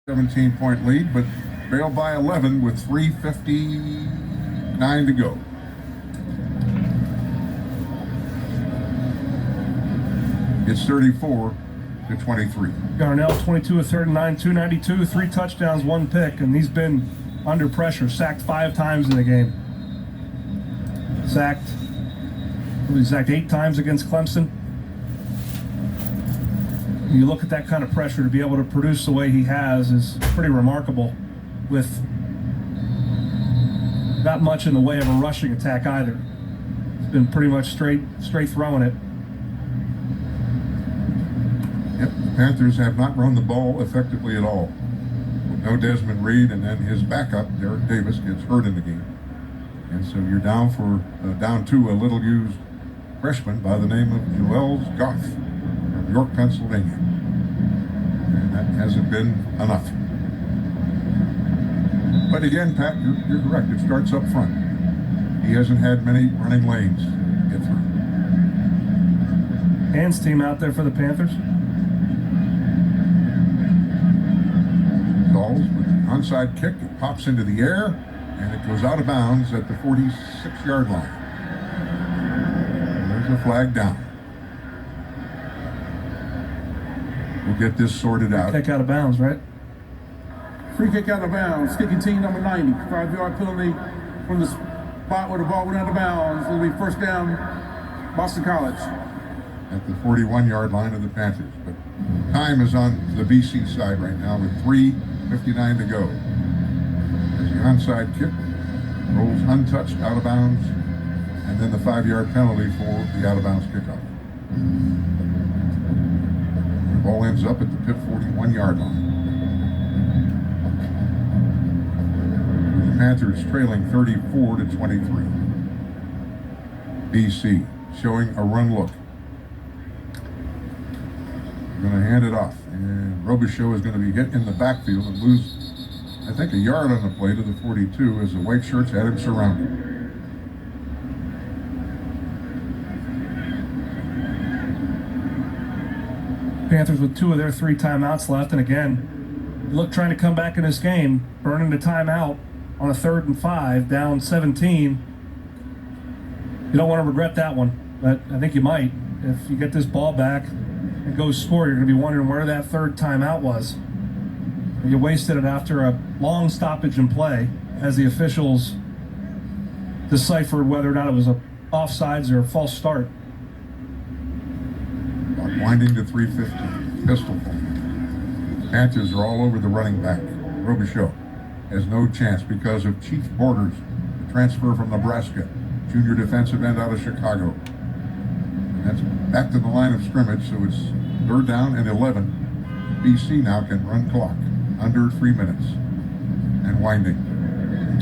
17-point lead, but trailed by 11 with 3:59 to go. It's 34-23. Garnell, 22 of 39, 292, 3 touchdowns, 1 pick, and he's been under pressure, sacked 5 times in the game. Sacked 8 times against Clemson. You look at that kind of pressure, to be able to produce the way he has is pretty remarkable, with not much in the way of a rushing attack either. It's been pretty much straight throwing it. Yep, the Panthers have not run the ball effectively at all. No Desmond Reed, and then his backup, Derek Davis, gets hurt in the game. And so you're down to a little-used freshman by the name of Joel Goff from York, Pennsylvania. And that hasn't been enough. But again, Pat, you're correct. It starts up front. He hasn't had many running lanes to get through. Hands team out there for the Panthers. With an onside kick, it pops into the air, and it goes out of bounds at the 46-yard line. And there's a flag down. We'll get this sorted out. Kick out of bounds, right? Free kick out of bounds. Kicking team number 90. 5-yard penalty from the spot where the ball went out of bounds. It'll be first down, Boston College. At the 41-yard line of the Panthers. But time is on the BC side right now with 3:59 to go. There's the onside kick, rolls untouched, out of bounds, and then the 5-yard penalty for the out-of-bounds kickoff. The ball ends up at the Pitt 41-yard line. The Panthers trailing 34-23. BC showing a run look. Going to hand it off, and Robichaux is going to be hit in the backfield and lose, I think, a yard on the play to the 42 as the white shirts had him surrounded. Panthers with 2 of their 3 timeouts left, and again, look, trying to come back in this game, burning the timeout on a 3rd and 5, down 17. You don't want to regret that one, but I think you might. If you get this ball back and go score, you're going to be wondering where that 3rd timeout was. And you wasted it after a long stoppage in play as the officials deciphered whether or not it was a offsides or a false start. Winding to 3:15. Pistol point. Panthers are all over the running back. Robichaux has no chance because of Chief Borders, the transfer from Nebraska, junior defensive end out of Chicago. And that's back to the line of scrimmage, so it's 3rd down and 11. BC now can run clock under 3 minutes and winding.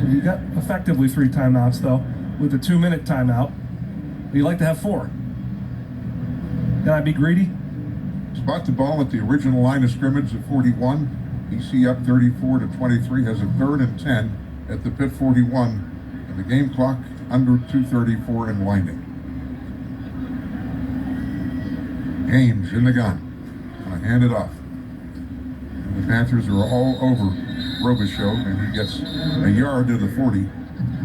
You got effectively 3 timeouts though, with a 2-minute timeout. You'd like to have 4. Can I be greedy? Spot the ball at the original line of scrimmage at 41. BC up 34-23, has a 3rd and 10 at the Pitt 41, and the game clock under 2:34 and winding. Ames in the gun. Gonna hand it off. And the Panthers are all over Robichaux, and he gets a yard to the 40.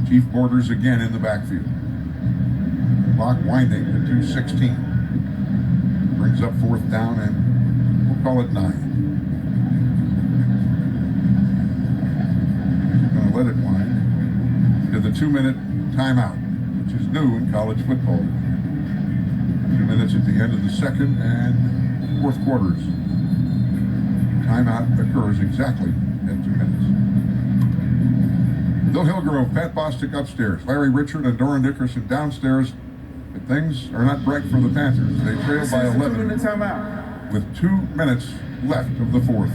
Chief Borders again in the backfield. Clock winding to 2:16. Brings up 4th down, and we'll call it 9. Gonna let it wind to the 2-minute timeout, which is new in college football. 2 minutes at the end of the 2nd and 4th quarters. Timeout occurs exactly at 2 minutes. Bill Hillgrove, Pat Bostic upstairs, Larry Richard and Doran Dickerson downstairs. But things are not bright for the Panthers. They trail by 11 with 2 minutes left of the 4th.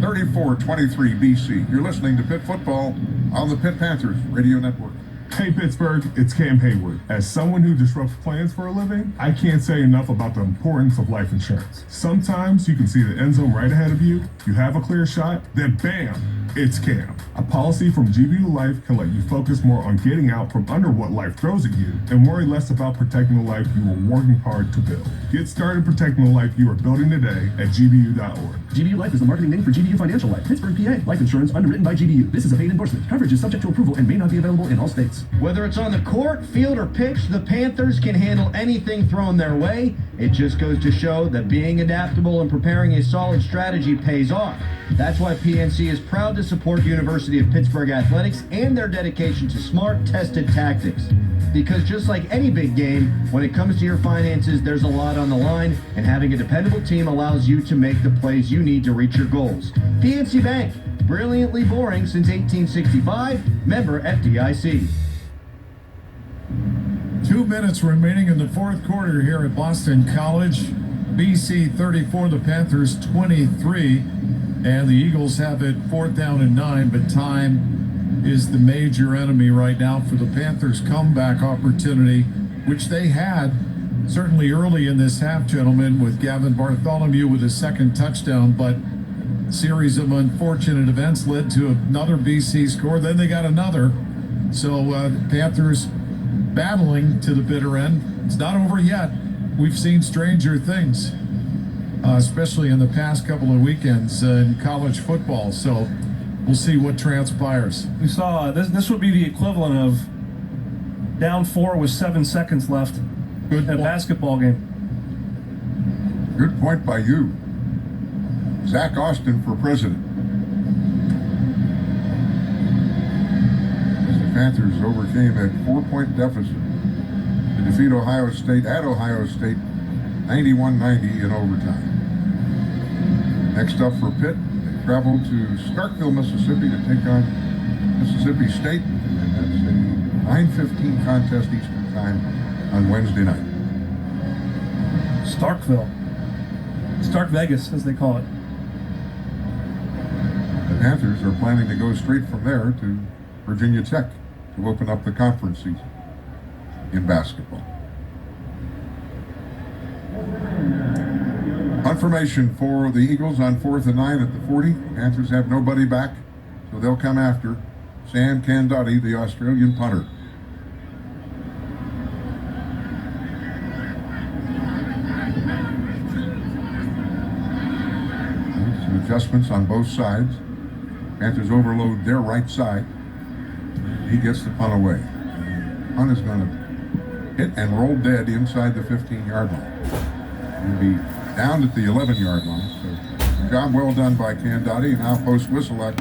34-23 BC. You're listening to Pitt Football on the Pitt Panthers Radio Network. Hey Pittsburgh, it's Cam Hayward. As someone who disrupts plans for a living, I can't say enough about the importance of life insurance. Sometimes you can see the end zone right ahead of you, you have a clear shot, then bam, It's CAM. A policy from GBU Life can let you focus more on getting out from under what life throws at you and worry less about protecting the life you were working hard to build. Get started protecting the life you are building today at GBU.org. GBU Life is the marketing name for GBU Financial Life, Pittsburgh, PA. Life insurance underwritten by GBU. This is a paid endorsement. Coverage is subject to approval and may not be available in all states. Whether it's on the court, field, or pitch, the Panthers can handle anything thrown their way. It just goes to show that being adaptable and preparing a solid strategy pays off. That's why PNC is proud to support University of Pittsburgh athletics and their dedication to smart, tested tactics. Because just like any big game, when it comes to your finances, there's a lot on the line, and having a dependable team allows you to make the plays you need to reach your goals. PNC Bank, brilliantly boring since 1865, member FDIC. 2 minutes remaining in the fourth quarter here at Boston College. BC 34, the Panthers 23, and the Eagles have it 4th down and 9, but time is the major enemy right now for the Panthers' comeback opportunity, which they had certainly early in this half, gentlemen, with Gavin Bartholomew with his second touchdown, but a series of unfortunate events led to another BC score. Then they got another. So the Panthers battling to the bitter end. It's not over yet. We've seen stranger things, especially in the past couple of weekends in college football. So we'll see what transpires. We saw this would be the equivalent of down 4 with 7 seconds left in a basketball game. Good point by you. Zach Austin for president. As the Panthers overcame a 4-point deficit to defeat Ohio State at Ohio State 91-90 in overtime. Next up for Pitt, they travel to Starkville, Mississippi to take on Mississippi State, and that's a 9:15 contest Eastern Time on Wednesday night. Starkville. Stark Vegas, as they call it. The Panthers are planning to go straight from there to Virginia Tech to open up the conference season in basketball. Confirmation for the Eagles on 4th and 9 at the 40. Panthers have nobody back, so they'll come after Sam Candotti, the Australian punter. Some adjustments on both sides. Panthers overload their right side. He gets the punt away. Punt is going to hit and roll dead inside the 15-yard line. He'll be down at the 11-yard line. So job well done by Candotti. Now post whistle active.